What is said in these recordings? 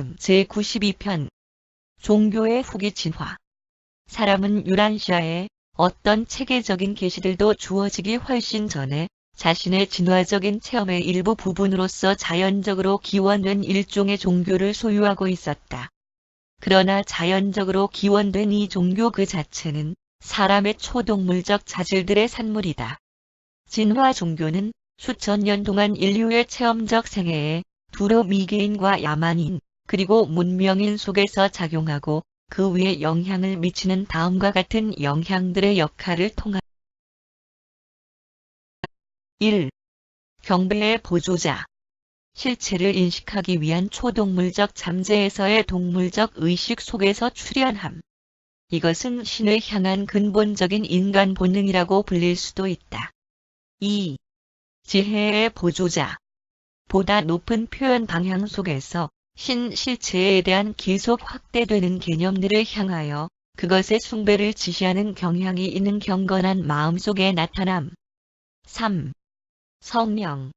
제92편 종교의 후기 진화. 사람은 유란시아에 어떤 체계적인 계시들도 주어지기 훨씬 전에 자신의 진화적인 체험의 일부 부분으로서 자연적으로 기원된 일종의 종교를 소유하고 있었다. 그러나 자연적으로 기원된 이 종교 그 자체는 사람의 초동물적 자질들의 산물이다. 진화 종교는 수천 년 동안 인류의 체험적 생애에 두루 미개인과 야만인, 그리고 문명인 속에서 작용하고 그 위에 영향을 미치는 다음과 같은 영향들의 역할을 통한 1. 경배의 보조자. 실체를 인식하기 위한 초동물적 잠재에서의 동물적 의식 속에서 출현함. 이것은 신을 향한 근본적인 인간 본능이라고 불릴 수도 있다. 2. 지혜의 보조자. 보다 높은 표현 방향 속에서 신 실체에 대한 계속 확대되는 개념들을 향하여 그것의 숭배를 지시하는 경향이 있는 경건한 마음속의 나타남. 3. 성령.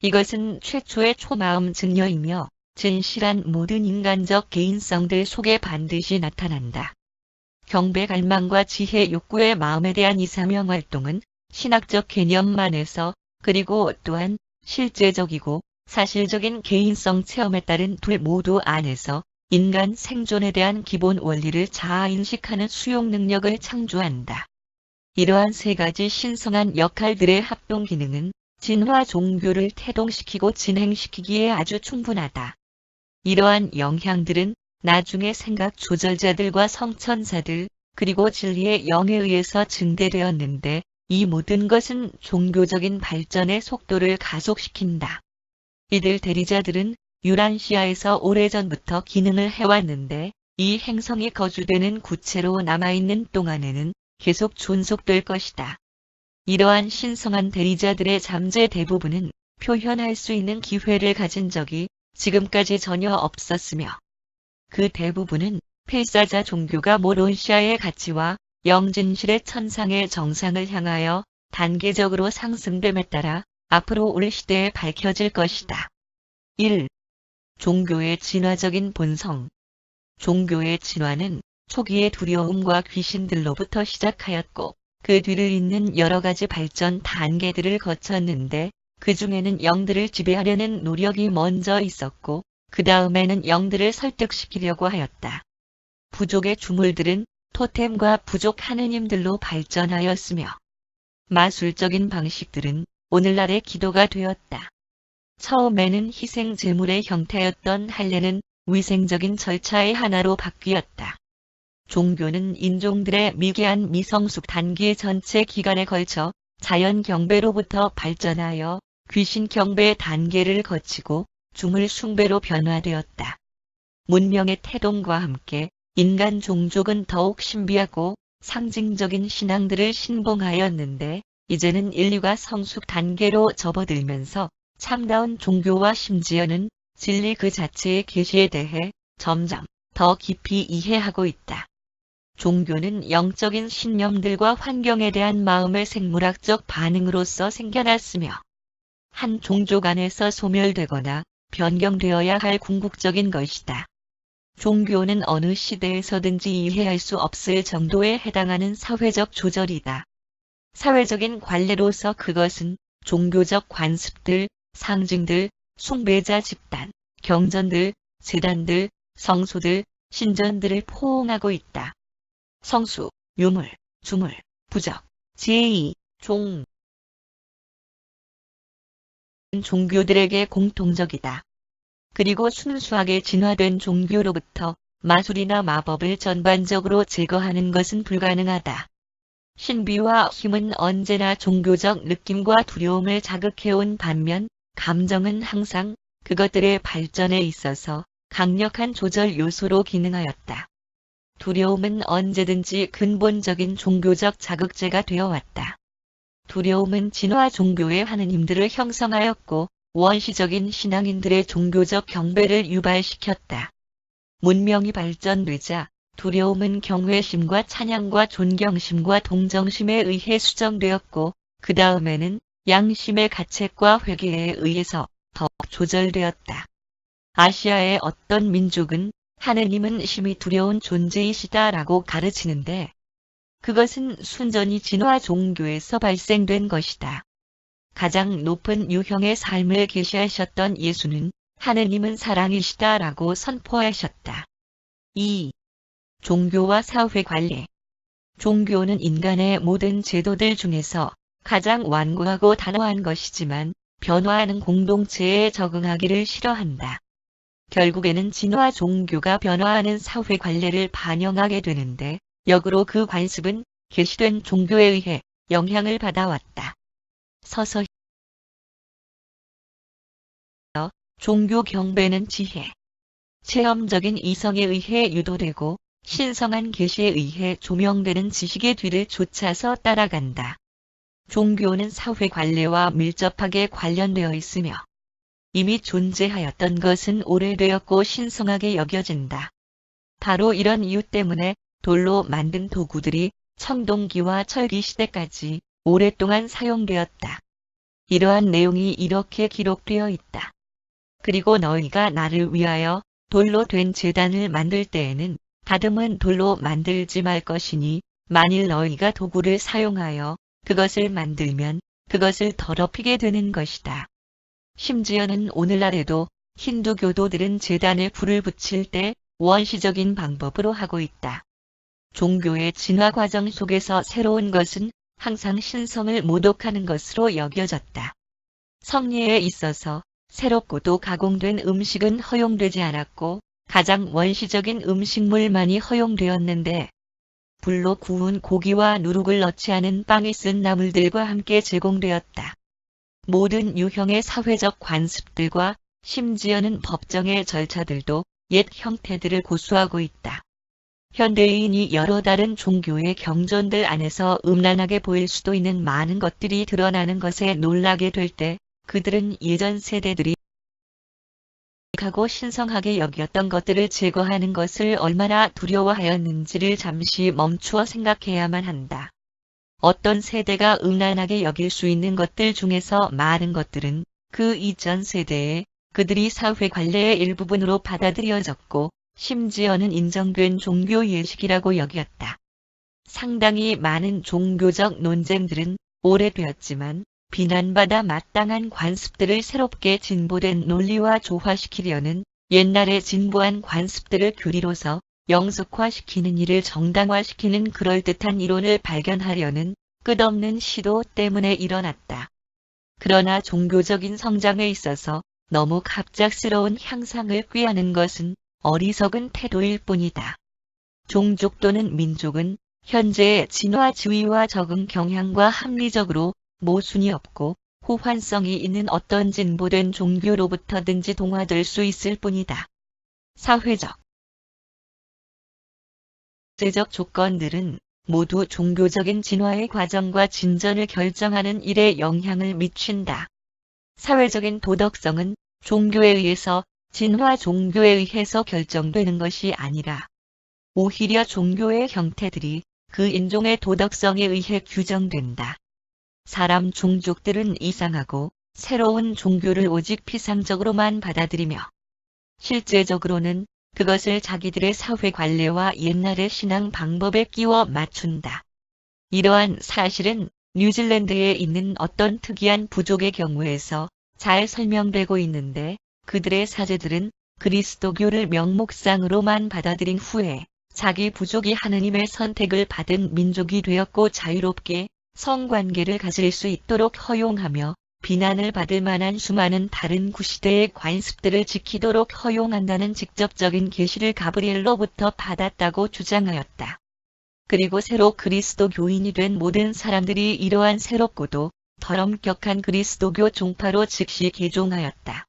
이것은 최초의 초마음 증여이며 진실한 모든 인간적 개인성들 속에 반드시 나타난다. 경배 갈망과 지혜 욕구의 마음에 대한 이사명 활동은 신학적 개념만에서 그리고 또한 실제적이고 사실적인 개인성 체험에 따른 둘 모두 안에서 인간 생존에 대한 기본 원리를 자아인식하는 수용 능력을 창조한다. 이러한 세 가지 신성한 역할들의 합동 기능은 진화 종교를 태동시키고 진행시키기에 아주 충분하다. 이러한 영향들은 나중에 생각 조절자들과 성천사들 그리고 진리의 영에 의해서 증대되었는데 이 모든 것은 종교적인 발전의 속도를 가속시킨다. 이들 대리자들은 유란시아에서 오래전부터 기능을 해왔는데 이 행성이 거주되는 구체로 남아있는 동안에는 계속 존속될 것이다. 이러한 신성한 대리자들의 잠재 대부분은 표현할 수 있는 기회를 가진 적이 지금까지 전혀 없었으며 그 대부분은 필사자 종교가 모론시아의 가치와 영진실의 천상의 정상을 향하여 단계적으로 상승됨에 따라 앞으로 올 시대에 밝혀질 것이다. 1. 종교의 진화적인 본성. 종교의 진화는 초기의 두려움과 귀신들로부터 시작하였고 그 뒤를 잇는 여러 가지 발전 단계들을 거쳤는데 그 중에는 영들을 지배하려는 노력이 먼저 있었고 그 다음에는 영들을 설득시키려고 하였다. 부족의 주물들은 토템과 부족 하느님들로 발전하였으며 마술적인 방식들은 오늘날의 기도가 되었다. 처음에는 희생 제물의 형태였던 할례는 위생적인 절차의 하나로 바뀌었다. 종교는 인종들의 미개한 미성숙 단계 전체 기간에 걸쳐 자연 경배로부터 발전하여 귀신 경배의 단계를 거치고 주물 숭배로 변화되었다. 문명의 태동과 함께 인간 종족은 더욱 신비하고 상징적인 신앙들을 신봉하였는데 이제는 인류가 성숙 단계로 접어들면서 참다운 종교와 심지어는 진리 그 자체의 계시에 대해 점점 더 깊이 이해하고 있다. 종교는 영적인 신념들과 환경에 대한 마음의 생물학적 반응으로서 생겨났으며 한 종족 안에서 소멸되거나 변경되어야 할 궁극적인 것이다. 종교는 어느 시대에서든지 이해할 수 없을 정도에 해당하는 사회적 조절이다. 사회적인 관례로서 그것은 종교적 관습들, 상징들, 숭배자 집단, 경전들, 제단들, 성소들, 신전들을 포옹하고 있다. 성수, 유물, 주물, 부적, 제의, 종. 종교들에게 공통적이다. 그리고 순수하게 진화된 종교로부터 마술이나 마법을 전반적으로 제거하는 것은 불가능하다. 신비와 힘은 언제나 종교적 느낌과 두려움을 자극해온 반면 감정은 항상 그것들의 발전에 있어서 강력한 조절 요소로 기능하였다. 두려움은 언제든지 근본적인 종교적 자극제가 되어왔다. 두려움은 진화 종교의 하느님들을 형성하였고 원시적인 신앙인들의 종교적 경배를 유발시켰다. 문명이 발전되자 두려움은 경외심과 찬양과 존경심과 동정심에 의해 수정되었고 그 다음에는 양심의 가책과 회개에 의해서 더 조절되었다. 아시아의 어떤 민족은 하느님은 심히 두려운 존재이시다라고 가르치는데 그것은 순전히 진화 종교에서 발생된 것이다. 가장 높은 유형의 삶을 계시하셨던 예수는 하느님은 사랑이시다라고 선포하셨다. 2. 종교와 사회 관리. 종교는 인간의 모든 제도들 중에서 가장 완고하고 단호한 것이지만 변화하는 공동체에 적응하기를 싫어한다. 결국에는 진화 종교가 변화하는 사회 관례를 반영하게 되는데 역으로 그 관습은 계시된 종교에 의해 영향을 받아왔다. 서서 종교 경배는 지혜, 체험적인 이성에 의해 유도되고 신성한 계시에 의해 조명되는 지식의 뒤를 쫓아서 따라간다. 종교는 사회 관례와 밀접하게 관련되어 있으며 이미 존재하였던 것은 오래되었고 신성하게 여겨진다. 바로 이런 이유 때문에 돌로 만든 도구들이 청동기와 철기 시대까지 오랫동안 사용되었다. 이러한 내용이 이렇게 기록되어 있다. 그리고 너희가 나를 위하여 돌로 된 제단을 만들 때에는 다듬은 돌로 만들지 말 것이니 만일 너희가 도구를 사용하여 그것을 만들면 그것을 더럽히게 되는 것이다. 심지어는 오늘날에도 힌두 교도들은 제단에 불을 붙일 때 원시적인 방법으로 하고 있다. 종교의 진화 과정 속에서 새로운 것은 항상 신성을 모독하는 것으로 여겨졌다. 성리에 있어서 새롭고도 가공된 음식은 허용되지 않았고 가장 원시적인 음식물만이 허용되었는데 불로 구운 고기와 누룩을 넣지 않은 빵이 쓴 나물들과 함께 제공되었다. 모든 유형의 사회적 관습들과 심지어는 법정의 절차들도 옛 형태들을 고수하고 있다. 현대인이 여러 다른 종교의 경전들 안에서 음란하게 보일 수도 있는 많은 것들이 드러나는 것에 놀라게 될 때 그들은 예전 세대들이 하고 신성하게 여겼던 것들을 제거하는 것을 얼마나 두려워하였는지를 잠시 멈추어 생각해야만 한다. 어떤 세대가 음란하게 여길 수 있는 것들 중에서 많은 것들은 그 이전 세대에 그들이 사회 관례의 일부분으로 받아들여졌고 심지어는 인정된 종교 예식이라고 여겼다. 상당히 많은 종교적 논쟁들은 오래되었지만 비난받아 마땅한 관습들을 새롭게 진보된 논리와 조화시키려는 옛날에 진보한 관습들을 교리로서 영속화시키는 일을 정당화시키는 그럴듯한 이론을 발견하려는 끝없는 시도 때문에 일어났다. 그러나 종교적인 성장에 있어서 너무 갑작스러운 향상을 꾀하는 것은 어리석은 태도일 뿐이다. 종족 또는 민족은 현재의 진화주의와 적응 경향과 합리적으로 모순이 없고 호환성이 있는 어떤 진보된 종교로부터든지 동화될 수 있을 뿐이다. 사회적, 제적 조건들은 모두 종교적인 진화의 과정과 진전을 결정하는 일에 영향을 미친다. 사회적인 도덕성은 종교에 의해서 진화 종교에 의해서 결정되는 것이 아니라 오히려 종교의 형태들이 그 인종의 도덕성에 의해 규정된다. 사람 종족들은 이상하고 새로운 종교를 오직 피상적으로만 받아들이며 실제적으로는 그것을 자기들의 사회 관례와 옛날의 신앙 방법에 끼워 맞춘다. 이러한 사실은 뉴질랜드에 있는 어떤 특이한 부족의 경우에서 잘 설명되고 있는데 그들의 사제들은 그리스도교를 명목상으로만 받아들인 후에 자기 부족이 하느님의 선택을 받은 민족이 되었고 자유롭게 성관계를 가질 수 있도록 허용하며 비난을 받을 만한 수많은 다른 구시대의 관습들을 지키도록 허용한다는 직접적인 계시를 가브리엘로부터 받았다고 주장하였다. 그리고 새로 그리스도교인이 된 모든 사람들이 이러한 새롭고도 덜 엄격한 그리스도교 종파로 즉시 개종하였다.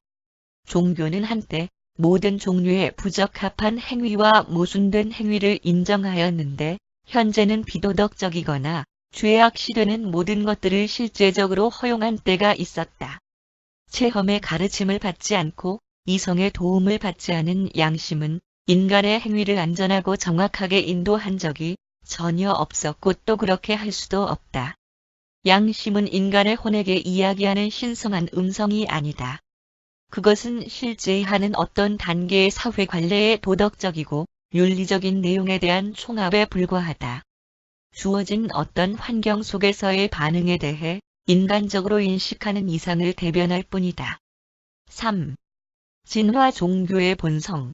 종교는 한때 모든 종류의 부적합한 행위와 모순된 행위를 인정하였는데 현재는 비도덕적이거나 죄악시되는 모든 것들을 실제적으로 허용한 때가 있었다. 체험의 가르침을 받지 않고 이성의 도움을 받지 않은 양심은 인간의 행위를 안전하고 정확하게 인도한 적이 전혀 없었고 또 그렇게 할 수도 없다. 양심은 인간의 혼에게 이야기하는 신성한 음성이 아니다. 그것은 실제 하는 어떤 단계의 사회 관례의 도덕적이고 윤리적인 내용에 대한 총합에 불과하다. 주어진 어떤 환경 속에서의 반응에 대해 인간적으로 인식하는 이상을 대변할 뿐이다. 3. 진화 종교의 본성.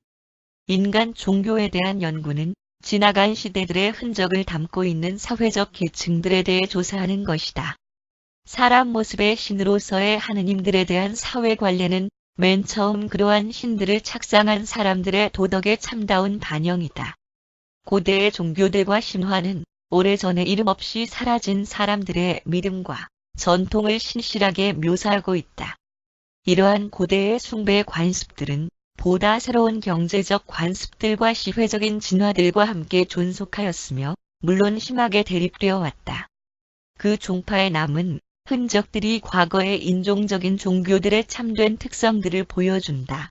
인간 종교에 대한 연구는 지나간 시대들의 흔적을 담고 있는 사회적 계층들에 대해 조사하는 것이다. 사람 모습의 신으로서의 하느님들에 대한 사회 관례는 맨 처음 그러한 신들을 착상한 사람들의 도덕의 참다운 반영이다. 고대의 종교들과 신화는 오래전에 이름 없이 사라진 사람들의 믿음과 전통을 신실하게 묘사하고 있다. 이러한 고대의 숭배 관습들은 보다 새로운 경제적 관습들과 시회적인 진화들과 함께 존속하였으며 물론 심하게 대립되어 왔다. 그 종파에 남은 흔적들이 과거의 인종적인 종교들의 참된 특성들을 보여준다.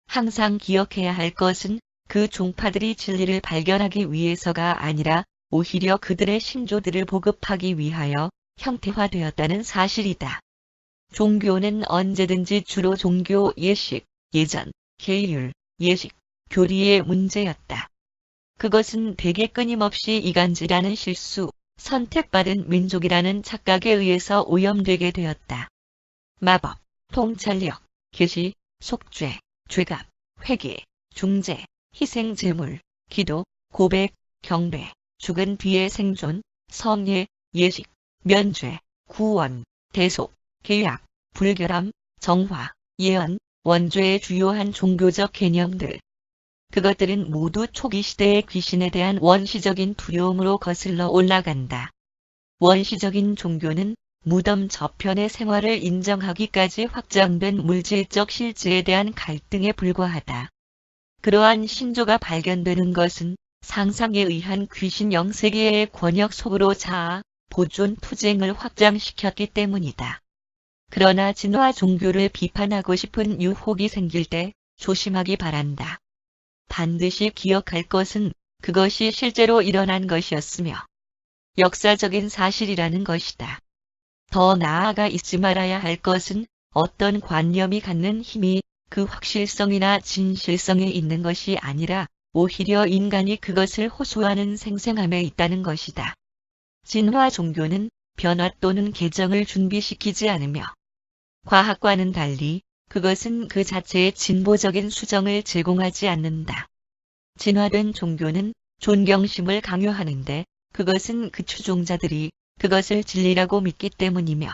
항상 기억해야 할 것은 그 종파들이 진리를 발견하기 위해서가 아니라 오히려 그들의 신조들을 보급하기 위하여 형태화되었다는 사실이다. 종교는 언제든지 주로 종교 예식, 예전, 계율, 예식, 교리의 문제였다. 그것은 대개 끊임없이 이간질하는 실수, 선택받은 민족이라는 착각에 의해서 오염되게 되었다. 마법, 통찰력, 계시, 속죄, 죄갑, 회개, 중재, 희생제물, 기도, 고백, 경배, 죽은 뒤의 생존, 성례, 예식, 면죄, 구원, 대속, 계약, 불결함, 정화, 예언, 원죄의 주요한 종교적 개념들. 그것들은 모두 초기 시대의 귀신에 대한 원시적인 두려움으로 거슬러 올라간다. 원시적인 종교는 무덤 저편의 생활을 인정하기까지 확장된 물질적 실제에 대한 갈등에 불과하다. 그러한 신조가 발견되는 것은 상상에 의한 귀신 영세계의 권역 속으로 자아, 보존 투쟁을 확장시켰기 때문이다. 그러나 진화 종교를 비판하고 싶은 유혹이 생길 때 조심하기 바란다. 반드시 기억할 것은 그것이 실제로 일어난 것이었으며 역사적인 사실이라는 것이다. 더 나아가 잊지 말아야 할 것은 어떤 관념이 갖는 힘이 그 확실성이나 진실성에 있는 것이 아니라 오히려 인간이 그것을 호소하는 생생함에 있다는 것이다. 진화 종교는 변화 또는 개정을 준비시키지 않으며 과학과는 달리 그것은 그 자체의 진보적인 수정을 제공하지 않는다. 진화된 종교는 존경심을 강요하는데 그것은 그 추종자들이 그것을 진리라고 믿기 때문이며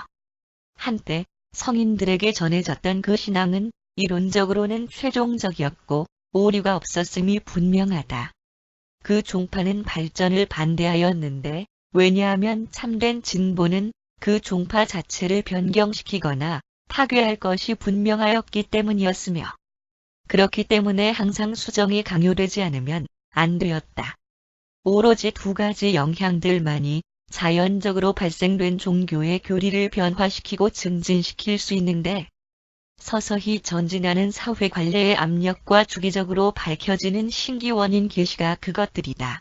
한때 성인들에게 전해졌던 그 신앙은 이론적으로는 최종적이었고 오류가 없었음이 분명하다. 그 종파는 발전을 반대하였는데 왜냐하면 참된 진보는 그 종파 자체를 변경시키거나 파괴할 것이 분명하였기 때문이었으며 그렇기 때문에 항상 수정이 강요되지 않으면 안 되었다. 오로지 두 가지 영향들만이 자연적으로 발생된 종교의 교리를 변화시키고 증진시킬 수 있는데 서서히 전진하는 사회 관례의 압력과 주기적으로 밝혀지는 신기 원인 계시가 그것들이다.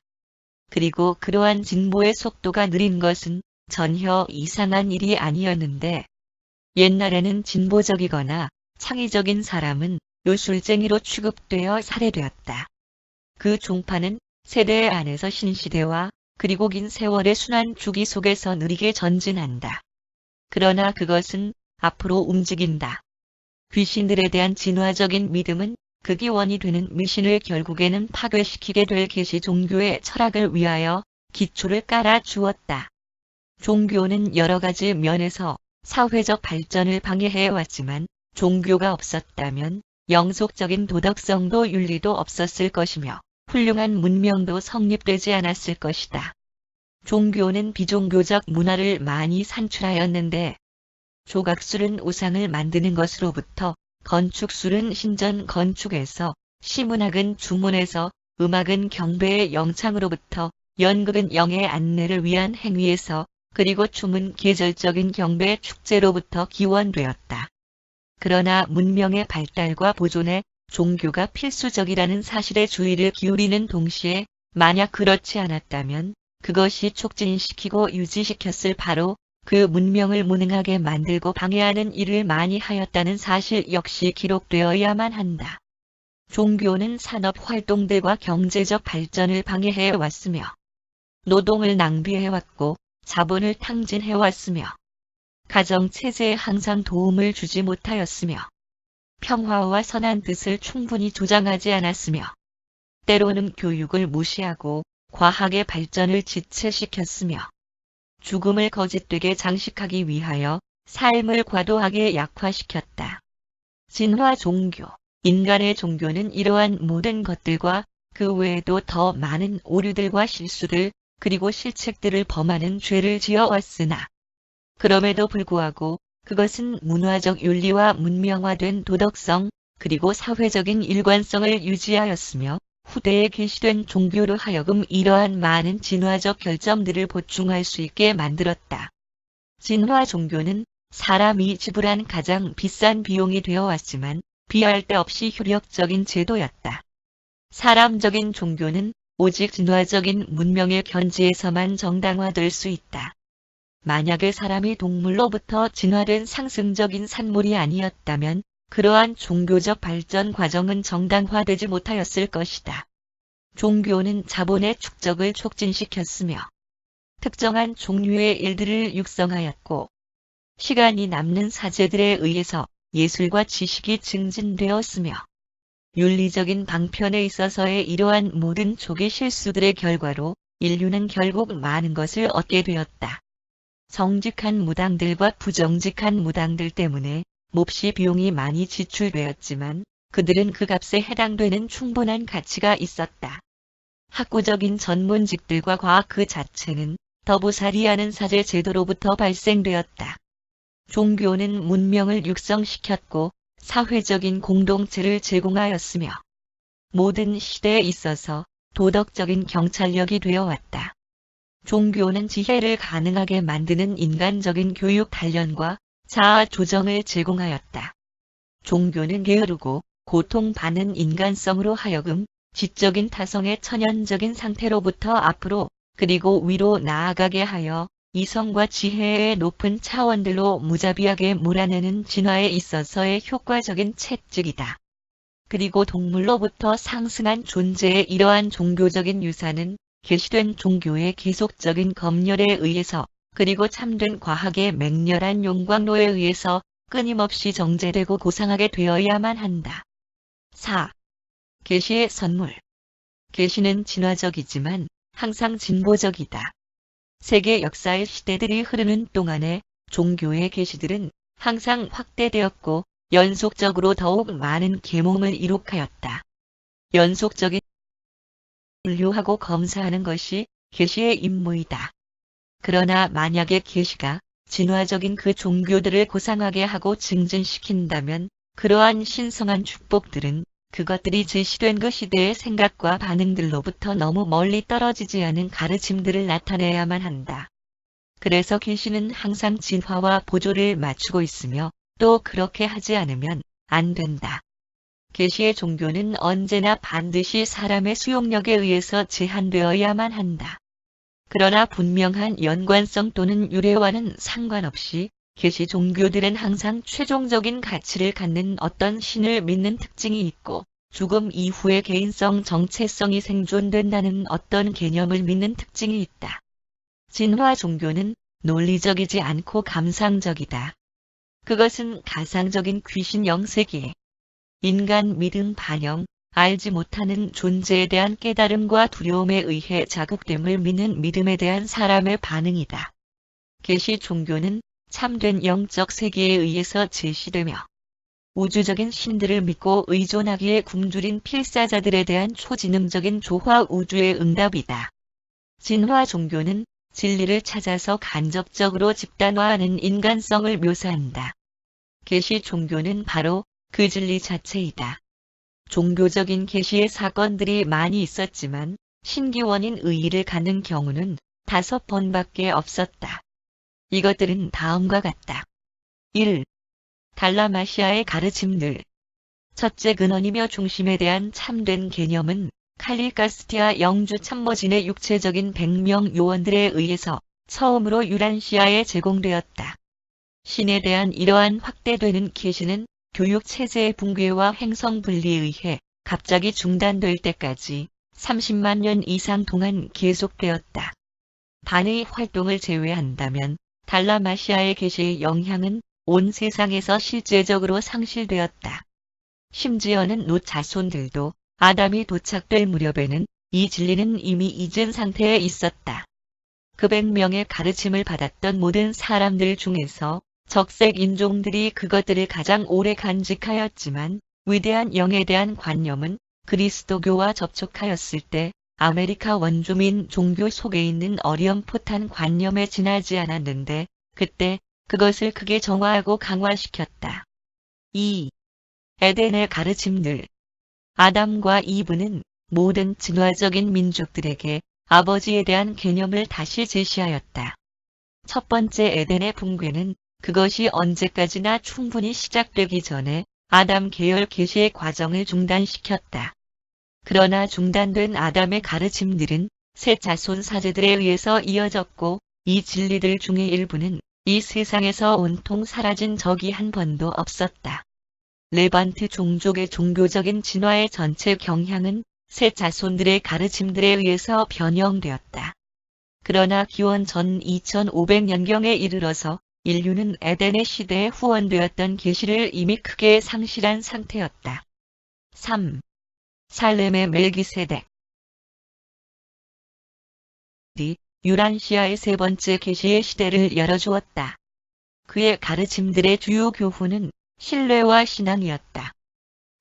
그리고 그러한 진보의 속도가 느린 것은 전혀 이상한 일이 아니었는데 옛날에는 진보적이거나 창의적인 사람은 요술쟁이로 취급되어 살해되었다. 그 종파는 세대 안에서 신시대와 그리고 긴 세월의 순환 주기 속에서 느리게 전진한다. 그러나 그것은 앞으로 움직인다. 귀신들에 대한 진화적인 믿음은 그 기원이 되는 미신을 결국에는 파괴시키게 될 계시 종교의 철학을 위하여 기초를 깔아 주었다. 종교는 여러 가지 면에서 사회적 발전을 방해해왔지만 종교가 없었다면 영속적인 도덕성도 윤리도 없었을 것이며 훌륭한 문명도 성립되지 않았을 것이다. 종교는 비종교적 문화를 많이 산출하였는데 조각술은 우상을 만드는 것으로부터 건축술은 신전 건축에서 시문학은 주문에서 음악은 경배의 영창으로부터 연극은 영의 안내를 위한 행위에서 그리고 춤은 계절적인 경배 축제로부터 기원되었다. 그러나 문명의 발달과 보존에 종교가 필수적이라는 사실에 주의를 기울이는 동시에 만약 그렇지 않았다면 그것이 촉진시키고 유지시켰을 바로 그 문명을 무능하게 만들고 방해하는 일을 많이 하였다는 사실 역시 기록되어야만 한다. 종교는 산업 활동들과 경제적 발전을 방해해 왔으며, 노동을 낭비해 왔고, 자본을 탕진해 왔으며, 가정체제에 항상 도움을 주지 못하였으며, 평화와 선한 뜻을 충분히 조장하지 않았으며, 때로는 교육을 무시하고 과학의 발전을 지체시켰으며, 죽음을 거짓되게 장식하기 위하여 삶을 과도하게 약화시켰다. 진화 종교, 인간의 종교는 이러한 모든 것들과 그 외에도 더 많은 오류들과 실수들, 그리고 실책들을 범하는 죄를 지어왔으나, 그럼에도 불구하고 그것은 문화적 윤리와 문명화된 도덕성, 그리고 사회적인 일관성을 유지하였으며, 후대에 계시된 종교로 하여금 이러한 많은 진화적 결점들을 보충할 수 있게 만들었다. 진화 종교는 사람이 지불한 가장 비싼 비용이 되어 왔지만 비할 데 없이 효력적인 제도였다. 사람적인 종교는 오직 진화적인 문명의 견지에서만 정당화될 수 있다. 만약에 사람이 동물로부터 진화된 상승적인 산물이 아니었다면 그러한 종교적 발전 과정은 정당화되지 못하였을 것이다. 종교는 자본의 축적을 촉진시켰으며, 특정한 종류의 일들을 육성하였고, 시간이 남는 사제들에 의해서 예술과 지식이 증진되었으며, 윤리적인 방편에 있어서의 이러한 모든 족의 실수들의 결과로 인류는 결국 많은 것을 얻게 되었다. 정직한 무당들과 부정직한 무당들 때문에 몹시 비용이 많이 지출되었지만 그들은 그 값에 해당되는 충분한 가치가 있었다. 학구적인 전문직들과 과학 그 자체는 더부살이하는 사제 제도로부터 발생되었다. 종교는 문명을 육성시켰고 사회적인 공동체를 제공하였으며 모든 시대에 있어서 도덕적인 경찰력이 되어왔다. 종교는 지혜를 가능하게 만드는 인간적인 교육 단련과 자아 조정을 제공하였다. 종교는 게으르고 고통받는 인간성으로 하여금 지적인 타성의 천연적인 상태로부터 앞으로 그리고 위로 나아가게 하여 이성과 지혜의 높은 차원들로 무자비하게 몰아내는 진화에 있어서의 효과적인 채찍이다. 그리고 동물로부터 상승한 존재의 이러한 종교적인 유산은 계시된 종교의 계속적인 검열에 의해서 그리고 참된 과학의 맹렬한 용광로에 의해서 끊임없이 정제되고 고상하게 되어야만 한다. 4. 계시의 선물. 계시는 진화적이지만 항상 진보적이다. 세계 역사의 시대들이 흐르는 동안에 종교의 계시들은 항상 확대되었고 연속적으로 더욱 많은 계몽을 이룩하였다. 연속적인 분류하고 검사하는 것이 계시의 임무이다. 그러나 만약에 계시가 진화적인 그 종교들을 고상하게 하고 증진시킨다면 그러한 신성한 축복들은 그것들이 제시된 그 시대의 생각과 반응들로부터 너무 멀리 떨어지지 않은 가르침들을 나타내야만 한다. 그래서 계시는 항상 진화와 보조를 맞추고 있으며 또 그렇게 하지 않으면 안 된다. 계시의 종교는 언제나 반드시 사람의 수용력에 의해서 제한되어야만 한다. 그러나 분명한 연관성 또는 유래와는 상관없이 계시 종교들은 항상 최종적인 가치를 갖는 어떤 신을 믿는 특징이 있고 죽음 이후의 개인성 정체성이 생존된다는 어떤 개념을 믿는 특징이 있다. 진화 종교는 논리적이지 않고 감상적이다. 그것은 가상적인 귀신 영세기에 인간 믿음 반영, 알지 못하는 존재에 대한 깨달음과 두려움에 의해 자극됨을 믿는 믿음에 대한 사람의 반응이다. 계시 종교는 참된 영적 세계에 의해서 제시되며 우주적인 신들을 믿고 의존하기에 굶주린 필사자들에 대한 초지능적인 조화 우주의 응답이다. 진화 종교는 진리를 찾아서 간접적으로 집단화하는 인간성을 묘사한다. 계시 종교는 바로 그 진리 자체이다. 종교적인 계시의 사건들이 많이 있었지만 신기원인 의의를 갖는 경우는 5번밖에 없었다. 이것들은 다음과 같다. 1. 달라마시아의 가르침들. 첫째 근원이며 중심에 대한 참된 개념은 칼리가스티아 영주 참모진의 육체적인 100명 요원들에 의해서 처음으로 유란시아에 제공되었다. 신에 대한 이러한 확대되는 계시는 교육 체제의 붕괴와 행성 분리에 의해 갑자기 중단될 때까지 30만 년 이상 동안 계속되었다. 반의 활동을 제외한다면 달라마시아의 계시의 영향은 온 세상에서 실제적으로 상실되었다. 심지어는 롯 자손들도 아담이 도착될 무렵에는 이 진리는 이미 잊은 상태에 있었다. 그 100명의 가르침을 받았던 모든 사람들 중에서 적색 인종들이 그것들을 가장 오래 간직하였지만 위대한 영에 대한 관념은 그리스도교와 접촉하였을 때 아메리카 원주민 종교 속에 있는 어렴풋한 관념에 지나지 않았는데 그때 그것을 크게 정화하고 강화시켰다. 2. 에덴의 가르침들. 아담과 이브는 모든 진화적인 민족들에게 아버지에 대한 개념을 다시 제시하였다. 첫 번째 에덴의 붕괴는 그것이 언제까지나 충분히 시작되기 전에 아담 계열 계시의 과정을 중단시켰다. 그러나 중단된 아담의 가르침들은 새 자손 사제들에 의해서 이어졌고 이 진리들 중의 일부는 이 세상에서 온통 사라진 적이 한 번도 없었다. 레반트 종족의 종교적인 진화의 전체 경향은 새 자손들의 가르침들에 의해서 변형되었다. 그러나 기원 전 2500년경에 이르러서 인류는 에덴의 시대에 후원되었던 계시를 이미 크게 상실한 상태였다. 3. 살렘의 멜기세덱. 유란시아의 세 번째 계시의 시대를 열어주었다. 그의 가르침들의 주요 교훈은 신뢰와 신앙이었다.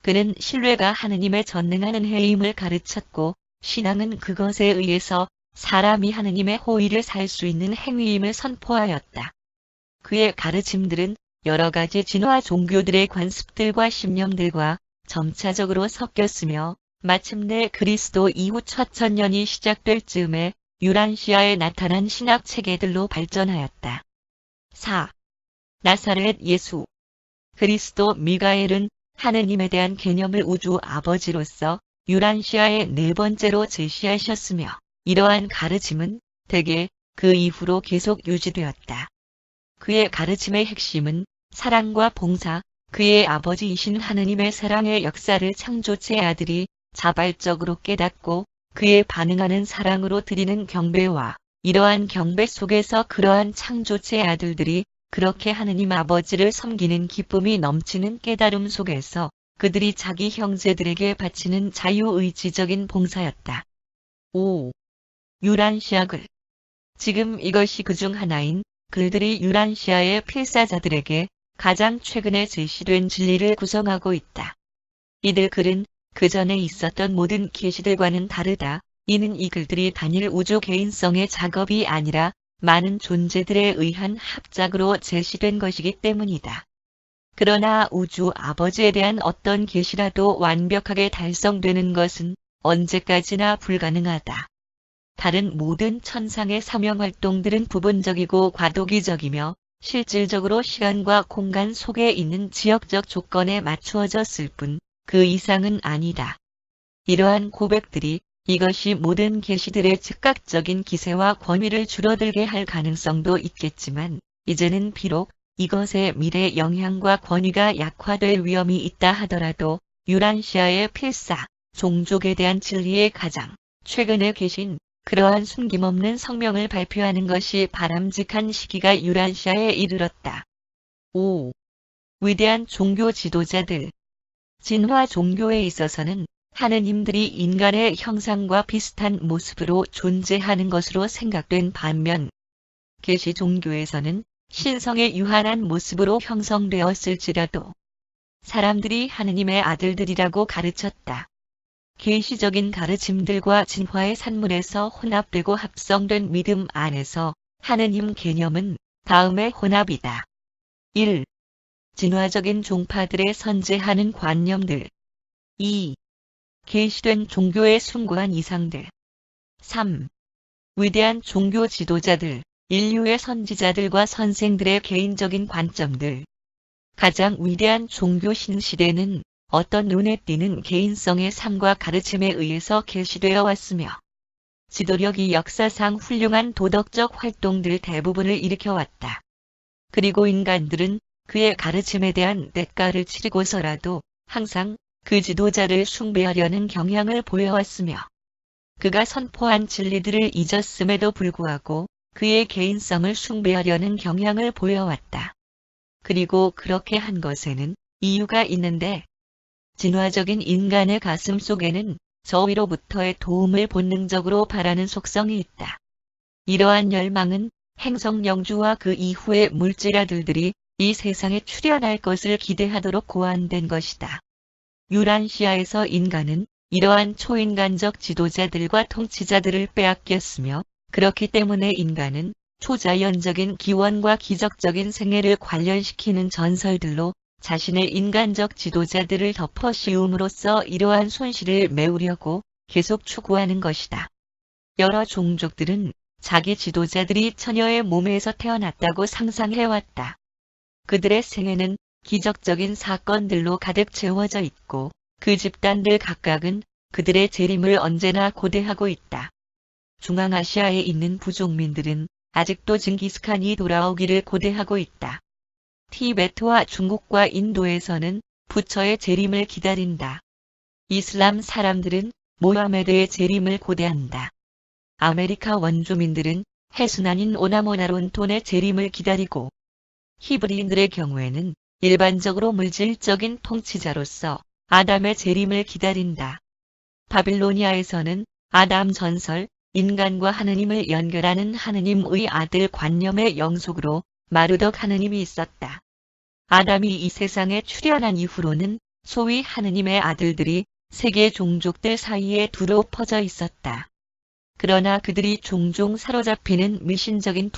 그는 신뢰가 하느님의 전능하는 해임을 가르쳤고 신앙은 그것에 의해서 사람이 하느님의 호의를 살 수 있는 행위임을 선포하였다. 그의 가르침들은 여러 가지 진화 종교들의 관습들과 신념들과 점차적으로 섞였으며 마침내 그리스도 이후 4000년이 시작될 즈음에 유란시아에 나타난 신학 체계들로 발전하였다. 4. 나사렛 예수. 그리스도 미가엘은 하느님에 대한 개념을 우주 아버지로서 유란시아의 네 번째로 제시하셨으며 이러한 가르침은 대개 그 이후로 계속 유지되었다. 그의 가르침의 핵심은 사랑과 봉사, 그의 아버지이신 하느님의 사랑의 역사를 창조체의 아들이 자발적으로 깨닫고 그에 반응하는 사랑으로 드리는 경배와 이러한 경배 속에서 그러한 창조체의 아들들이 그렇게 하느님 아버지를 섬기는 기쁨이 넘치는 깨달음 속에서 그들이 자기 형제들에게 바치는 자유의지적인 봉사였다. 5. 유란시아글. 지금 이것이 그중 하나인 글들이 유란시아의 필사자들에게 가장 최근에 제시된 진리를 구성하고 있다. 이들 글은 그 전에 있었던 모든 계시들과는 다르다. 이는 이 글들이 단일 우주 개인성의 작업이 아니라 많은 존재들에 의한 합작으로 제시된 것이기 때문이다. 그러나 우주 아버지에 대한 어떤 계시라도 완벽하게 달성되는 것은 언제까지나 불가능하다. 다른 모든 천상의 사명활동들은 부분적이고 과도기적이며 실질적으로 시간과 공간 속에 있는 지역적 조건에 맞추어졌을 뿐 그 이상은 아니다. 이러한 고백들이 이것이 모든 계시들의 즉각적인 기세와 권위를 줄어들게 할 가능성도 있겠지만 이제는 비록 이것의 미래 영향과 권위가 약화될 위험이 있다 하더라도 유란시아의 필사, 종족에 대한 진리의 가장 최근에 계신 그러한 숨김없는 성명을 발표하는 것이 바람직한 시기가 유란시아에 이르렀다. 5. 위대한 종교 지도자들. 진화 종교에 있어서는 하느님들이 인간의 형상과 비슷한 모습으로 존재하는 것으로 생각된 반면 계시 종교에서는 신성의 유한한 모습으로 형성되었을지라도 사람들이 하느님의 아들들이라고 가르쳤다. 계시적인 가르침들과 진화의 산물에서 혼합되고 합성된 믿음 안에서 하느님 개념은 다음의 혼합이다. 1. 진화적인 종파들의 선제하는 관념들. 2. 계시된 종교의 숭고한 이상들. 3. 위대한 종교 지도자들, 인류의 선지자들과 선생들의 개인적인 관점들. 가장 위대한 종교 신시대는 어떤 눈에 띄는 개인성의 삶과 가르침에 의해서 계시되어 왔으며 지도력이 역사상 훌륭한 도덕적 활동들 대부분을 일으켜왔다. 그리고 인간들은 그의 가르침에 대한 대가를 치르고서라도 항상 그 지도자를 숭배하려는 경향을 보여왔으며 그가 선포한 진리들을 잊었음에도 불구하고 그의 개인성을 숭배하려는 경향을 보여왔다. 그리고 그렇게 한 것에는 이유가 있는데 진화적인 인간의 가슴 속에는 저 위로부터의 도움을 본능적으로 바라는 속성이 있다. 이러한 열망은 행성영주와 그 이후의 물질아들들이 이 세상에 출현할 것을 기대하도록 고안된 것이다. 유란시아에서 인간은 이러한 초인간적 지도자들과 통치자들을 빼앗겼으며 그렇기 때문에 인간은 초자연적인 기원과 기적적인 생애를 관련시키는 전설들로 자신의 인간적 지도자들을 덮어 씌움으로써 이러한 손실을 메우려고 계속 추구하는 것이다. 여러 종족들은 자기 지도자들이 처녀의 몸에서 태어났다고 상상해왔다. 그들의 생애는 기적적인 사건들로 가득 채워져 있고 그 집단들 각각은 그들의 재림을 언제나 고대하고 있다. 중앙아시아에 있는 부족민들은 아직도 징기스칸이 돌아오기를 고대하고 있다. 티베트와 중국과 인도에서는 부처의 재림을 기다린다. 이슬람 사람들은 모하메드의 재림을 고대한다. 아메리카 원주민들은 해순환인 오나모나론톤의 재림을 기다리고 히브리인들의 경우에는 일반적으로 물질적인 통치자로서 아담의 재림을 기다린다. 바빌로니아에서는 아담 전설, 인간과 하느님을 연결하는 하느님의 아들 관념의 영속으로 마르덕 하느님이 있었다. 아담이 이 세상에 출현한 이후로는 소위 하느님의 아들들이 세계 종족들 사이에 두루 퍼져 있었다. 그러나 그들이 종종 사로잡히는 미신적인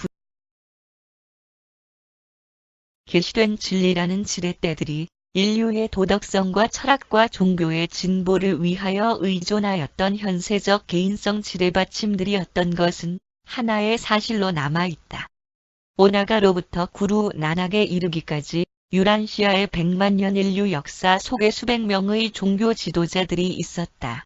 계시된 진리라는 지렛대들이 인류의 도덕성과 철학과 종교의 진보를 위하여 의존하였던 현세적 개인성 지뢰받침들이었던 것은 하나의 사실로 남아있다. 오나가로부터 구루 나낙에 이르기까지 유란시아의 100만 년 인류 역사 속에 수백 명의 종교 지도자들이 있었다.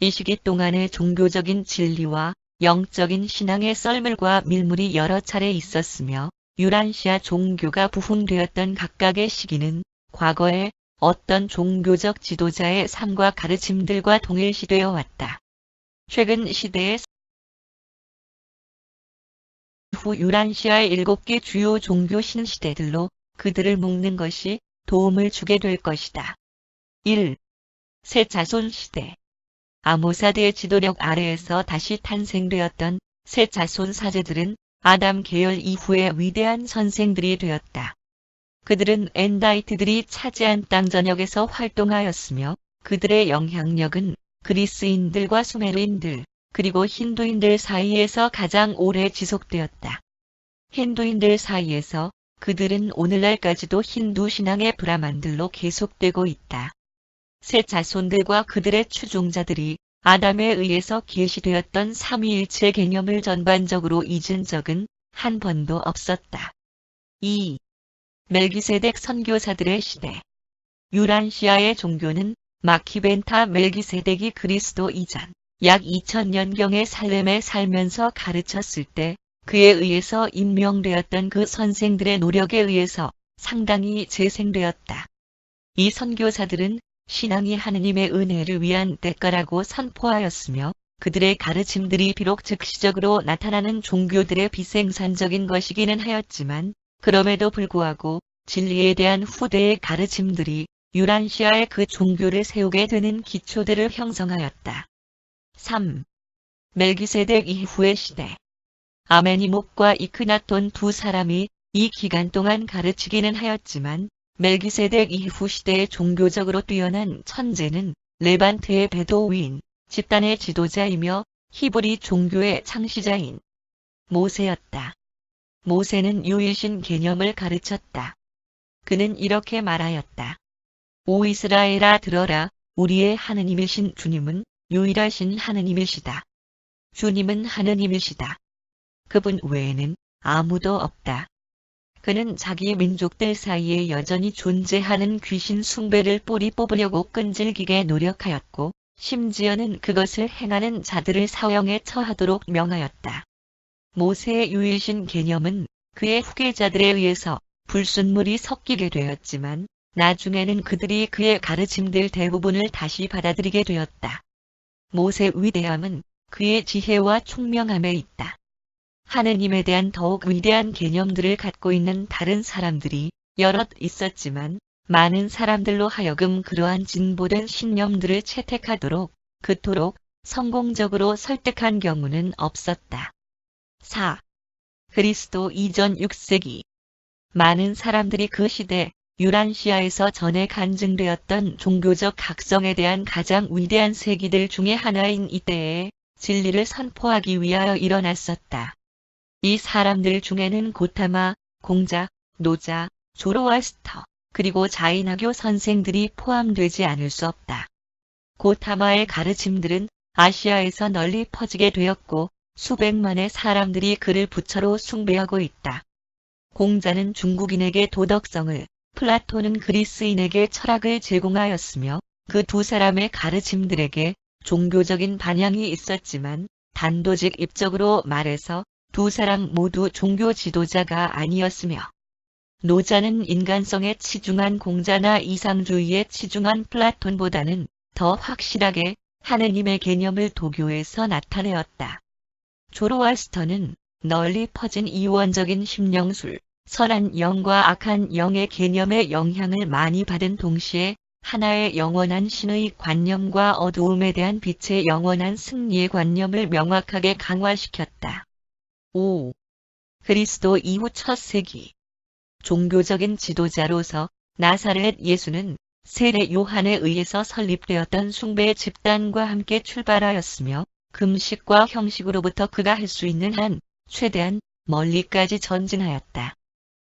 이 시기 동안의 종교적인 진리와 영적인 신앙의 썰물과 밀물이 여러 차례 있었으며 유란시아 종교가 부흥되었던 각각의 시기는 과거에 어떤 종교적 지도자의 삶과 가르침들과 동일시되어 왔다. 최근 시대의 후 유란시아의 7개 주요 종교 신시대들로 그들을 묶는 것이 도움을 주게 될 것이다. 1. 새 자손 시대. 아모사드의 지도력 아래에서 다시 탄생되었던 새 자손 사제들은 아담 계열 이후의 위대한 선생들이 되었다. 그들은 엔다이트들이 차지한 땅 전역에서 활동하였으며 그들의 영향력은 그리스인들과 수메르인들 그리고 힌두인들 사이에서 가장 오래 지속되었다. 힌두인들 사이에서 그들은 오늘날까지도 힌두 신앙의 브라만들로 계속되고 있다. 새 자손들과 그들의 추종자들이 아담에 의해서 계시되었던 삼위일체 개념을 전반적으로 잊은 적은 한 번도 없었다. 2. 멜기세덱 선교사들의 시대. 유란시아의 종교는 마키벤타 멜기세덱이 그리스도 이전 약 2000년경에 살렘에 살면서 가르쳤을 때 그에 의해서 임명되었던 그 선생들의 노력에 의해서 상당히 재생되었다. 이 선교사들은 신앙이 하느님의 은혜를 위한 대가라고 선포하였으며 그들의 가르침들이 비록 즉시적으로 나타나는 종교들의 비생산적인 것이기는 하였지만 그럼에도 불구하고 진리에 대한 후대의 가르침들이 유란시아의 그 종교를 세우게 되는 기초들을 형성하였다. 3. 멜기세덱 이후의 시대. 아메니목과 이크나톤 두 사람이 이 기간 동안 가르치기는 하였지만 멜기세덱 이후 시대의 종교적으로 뛰어난 천재는 레반트의 베도우인 집단의 지도자이며 히브리 종교의 창시자인 모세였다. 모세는 유일신 개념을 가르쳤다. 그는 이렇게 말하였다. 오 이스라엘아 들어라, 우리의 하느님이신 주님은 유일하신 하느님이시다. 주님은 하느님이시다. 그분 외에는 아무도 없다. 그는 자기 민족들 사이에 여전히 존재하는 귀신 숭배를 뿌리 뽑으려고 끈질기게 노력하였고 심지어는 그것을 행하는 자들을 사형에 처하도록 명하였다. 모세의 유일신 개념은 그의 후계자들에 의해서 불순물이 섞이게 되었지만 나중에는 그들이 그의 가르침들 대부분을 다시 받아들이게 되었다. 모세의 위대함은 그의 지혜와 총명함에 있다. 하느님에 대한 더욱 위대한 개념들을 갖고 있는 다른 사람들이 여럿 있었지만 많은 사람들로 하여금 그러한 진보된 신념들을 채택하도록 그토록 성공적으로 설득한 경우는 없었다. 4. 그리스도 이전 6세기 많은 사람들이 그 시대 유란시아에서 전에 간증되었던 종교적 각성에 대한 가장 위대한 세기들 중의 하나인 이때에 진리를 선포하기 위하여 일어났었다. 이 사람들 중에는 고타마, 공자, 노자, 조로아스터, 그리고 자인하교 선생들이 포함되지 않을 수 없다. 고타마의 가르침들은 아시아에서 널리 퍼지게 되었고 수백만의 사람들이 그를 부처로 숭배하고 있다. 공자는 중국인에게 도덕성을, 플라톤은 그리스인에게 철학을 제공하였으며 그 두 사람의 가르침들에게 종교적인 반향이 있었지만 단도직입적으로 말해서 두 사람 모두 종교 지도자가 아니었으며 노자는 인간성에 치중한 공자나 이상주의에 치중한 플라톤보다는 더 확실하게 하느님의 개념을 도교에서 나타내었다. 조로아스터는 널리 퍼진 이원적인 심령술, 선한 영과 악한 영의 개념의 영향을 많이 받은 동시에 하나의 영원한 신의 관념과 어두움에 대한 빛의 영원한 승리의 관념을 명확하게 강화시켰다. 5. 그리스도 이후 첫 세기 종교적인 지도자로서 나사렛 예수는 세례 요한에 의해서 설립되었던 숭배 집단과 함께 출발하였으며 금식과 형식으로부터 그가 할 수 있는 한 최대한 멀리까지 전진하였다.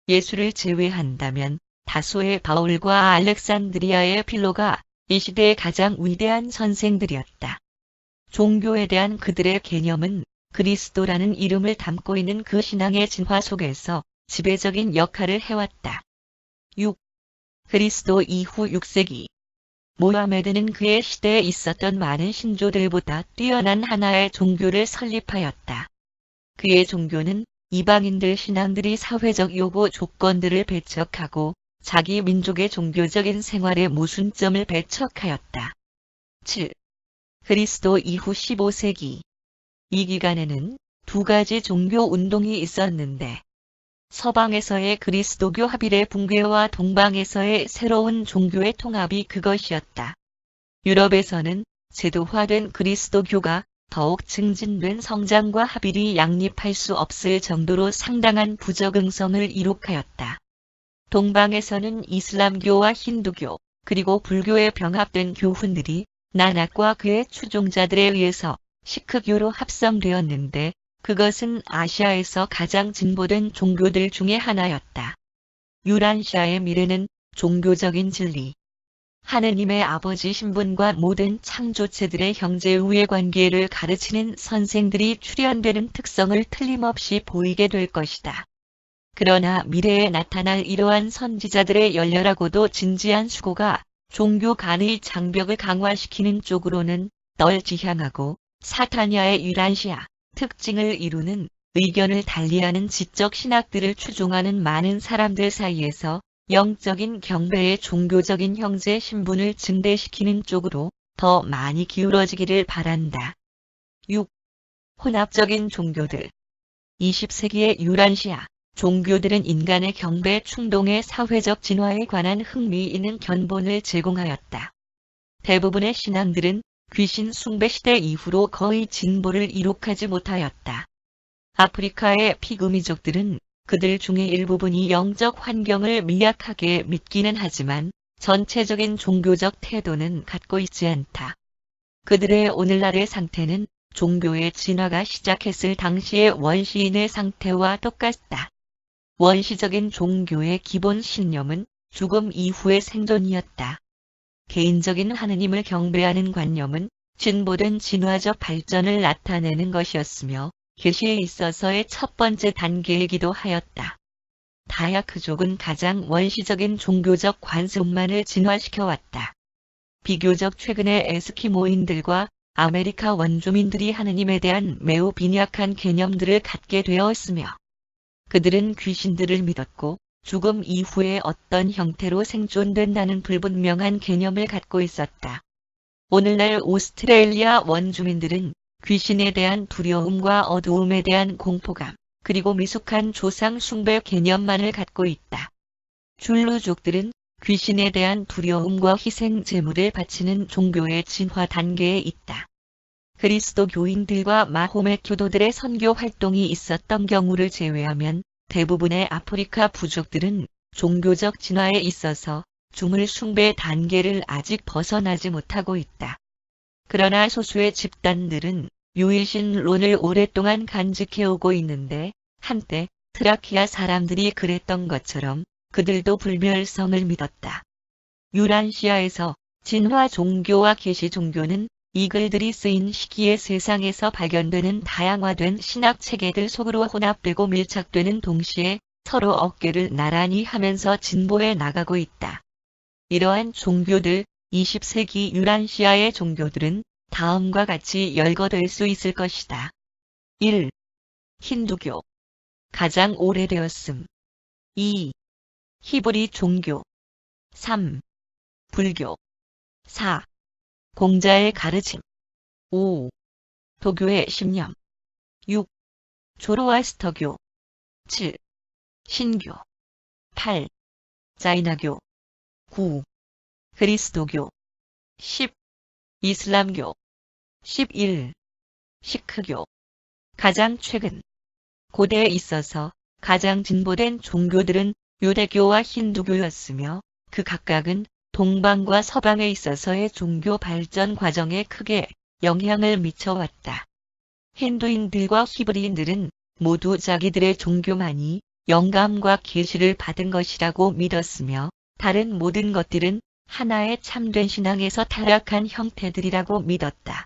예수를 제외한다면 다소의 바울과 알렉산드리아의 필로가 이 시대의 가장 위대한 선생들이었다. 종교에 대한 그들의 개념은 그리스도라는 이름을 담고 있는 그 신앙의 진화 속에서 지배적인 역할을 해왔다. 6. 그리스도 이후 6세기 모하메드는 그의 시대에 있었던 많은 신조들보다 뛰어난 하나의 종교를 설립하였다. 그의 종교는 이방인들 신앙들이 사회적 요구 조건들을 배척하고 자기 민족의 종교적인 생활에 모순점을 배척하였다. 7. 그리스도 이후 15세기 이 기간에는 두 가지 종교 운동이 있었는데 서방에서의 그리스도교 합일의 붕괴와 동방에서의 새로운 종교의 통합이 그것이었다. 유럽에서는 제도화된 그리스도교가 더욱 증진된 성장과 합일이 양립할 수 없을 정도로 상당한 부적응성을 이룩하였다. 동방에서는 이슬람교와 힌두교, 그리고 불교의 병합된 교훈들이 나낙과 그의 추종자들에 의해서 시크교로 합성되었는데 그것은 아시아에서 가장 진보된 종교들 중의 하나였다. 유란시아의 미래는 종교적인 진리, 하느님의 아버지 신분과 모든 창조체들의 형제우애 관계를 가르치는 선생들이 출현되는 특성을 틀림없이 보이게 될 것이다. 그러나 미래에 나타날 이러한 선지자들의 열렬하고도 진지한 수고가 종교 간의 장벽을 강화시키는 쪽으로는 널지향하고 사타냐의 유란시아 특징을 이루는 의견을 달리하는 지적 신학들을 추종하는 많은 사람들 사이에서 영적인 경배의 종교적인 형제 신분을 증대시키는 쪽으로 더 많이 기울어지기를 바란다. 6. 혼합적인 종교들 20세기의 유란시아 종교들은 인간의 경배 충동의 사회적 진화에 관한 흥미있는 견본을 제공하였다. 대부분의 신앙들은 귀신 숭배 시대 이후로 거의 진보를 이룩하지 못하였다. 아프리카의 피그미족들은 그들 중에 일부분이 영적 환경을 미약하게 믿기는 하지만 전체적인 종교적 태도는 갖고 있지 않다. 그들의 오늘날의 상태는 종교의 진화가 시작했을 당시의 원시인의 상태와 똑같다. 원시적인 종교의 기본 신념은 죽음 이후의 생존이었다. 개인적인 하느님을 경배하는 관념은 진보된 진화적 발전을 나타내는 것이었으며 계시에 있어서의 첫 번째 단계이기도 하였다. 다야크족은 가장 원시적인 종교적 관습만을 진화시켜왔다. 비교적 최근에 에스키모인들과 아메리카 원주민들이 하느님에 대한 매우 빈약한 개념들을 갖게 되었으며, 그들은 귀신들을 믿었고 죽음 이후에 어떤 형태로 생존된다는 불분명한 개념을 갖고 있었다. 오늘날 오스트레일리아 원주민들은 귀신에 대한 두려움과 어두움에 대한 공포감, 그리고 미숙한 조상 숭배 개념만을 갖고 있다. 줄루족들은 귀신에 대한 두려움과 희생 제물을 바치는 종교의 진화 단계에 있다. 그리스도교인들과 마호멧 교도들의 선교 활동이 있었던 경우를 제외하면 대부분의 아프리카 부족들은 종교적 진화에 있어서 주물 숭배 단계를 아직 벗어나지 못하고 있다. 그러나 소수의 집단들은 유일신론을 오랫동안 간직해오고 있는데, 한때 트라키아 사람들이 그랬던 것처럼 그들도 불멸성을 믿었다. 유란시아에서 진화 종교와 계시 종교는 이 글들이 쓰인 시기의 세상에서 발견되는 다양화된 신학 체계들 속으로 혼합되고 밀착되는 동시에 서로 어깨를 나란히 하면서 진보해 나가고 있다. 이러한 종교들, 20세기 유란시아의 종교들은 다음과 같이 열거될 수 있을 것이다. 1. 힌두교. 가장 오래되었음. 2. 히브리 종교. 3. 불교. 4. 공자의 가르침. 5. 도교의 신념. 6. 조로아스터교. 7. 신교. 8. 자이나교. 9. 그리스도교. 10. 이슬람교. 11. 시크교. 가장 최근. 고대에 있어서 가장 진보된 종교들은 유대교와 힌두교였으며, 그 각각은 동방과 서방에 있어서의 종교 발전 과정에 크게 영향을 미쳐왔다. 힌두인들과 히브리인들은 모두 자기들의 종교만이 영감과 계시를 받은 것이라고 믿었으며, 다른 모든 것들은 하나의 참된 신앙에서 타락한 형태들이라고 믿었다.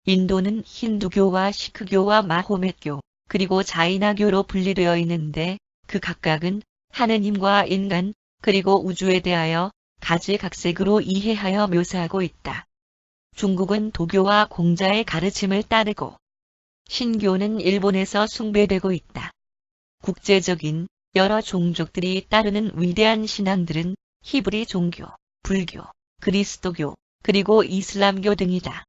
인도는 힌두교와 시크교와 마호멧교, 그리고 자이나교로 분리되어 있는데, 그 각각은 하느님과 인간, 그리고 우주에 대하여 가지각색으로 이해하여 묘사하고 있다. 중국은 도교와 공자의 가르침을 따르고, 신교는 일본에서 숭배되고 있다. 국제적인 여러 종족들이 따르는 위대한 신앙들은 히브리 종교, 불교, 그리스도교, 그리고 이슬람교 등이다.